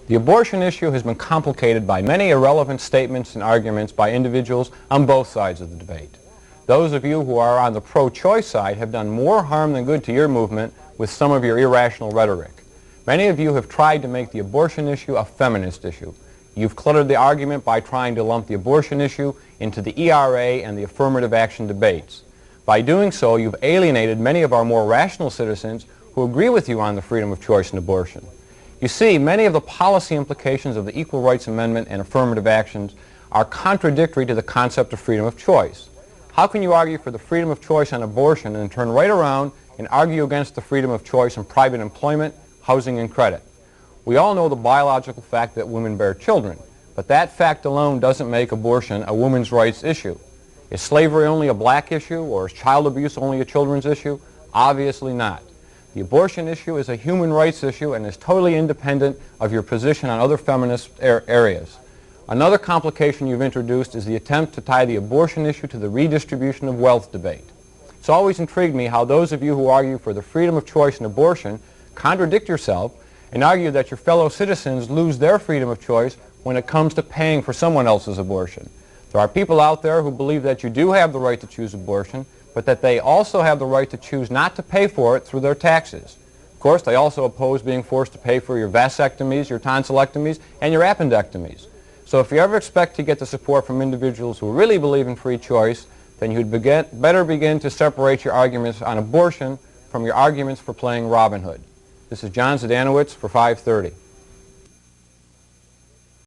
The abortion issue has been complicated by many irrelevant statements and arguments by individuals on both sides of the debate. Those of you who are on the pro-choice side have done more harm than good to your movement with some of your irrational rhetoric. Many of you have tried to make the abortion issue a feminist issue. You've cluttered the argument by trying to lump the abortion issue into the ERA and the affirmative action debates. By doing so, you've alienated many of our more rational citizens who agree with you on the freedom of choice and abortion. You see, many of the policy implications of the Equal Rights Amendment and affirmative actions are contradictory to the concept of freedom of choice. How can you argue for the freedom of choice on abortion and turn right around and argue against the freedom of choice in private employment, housing, and credit? We all know the biological fact that women bear children, but that fact alone doesn't make abortion a women's rights issue. Is slavery only a black issue, or is child abuse only a children's issue? Obviously not. The abortion issue is a human rights issue and is totally independent of your position on other feminist areas. Another complication you've introduced is the attempt to tie the abortion issue to the redistribution of wealth debate. It's always intrigued me how those of you who argue for the freedom of choice in abortion contradict yourself and argue that your fellow citizens lose their freedom of choice when it comes to paying for someone else's abortion. There are people out there who believe that you do have the right to choose abortion, but that they also have the right to choose not to pay for it through their taxes. Of course, they also oppose being forced to pay for your vasectomies, your tonsillectomies, and your appendectomies. So if you ever expect to get the support from individuals who really believe in free choice, then you'd better begin to separate your arguments on abortion from your arguments for playing Robin Hood. This is John Zdanowitz for 530.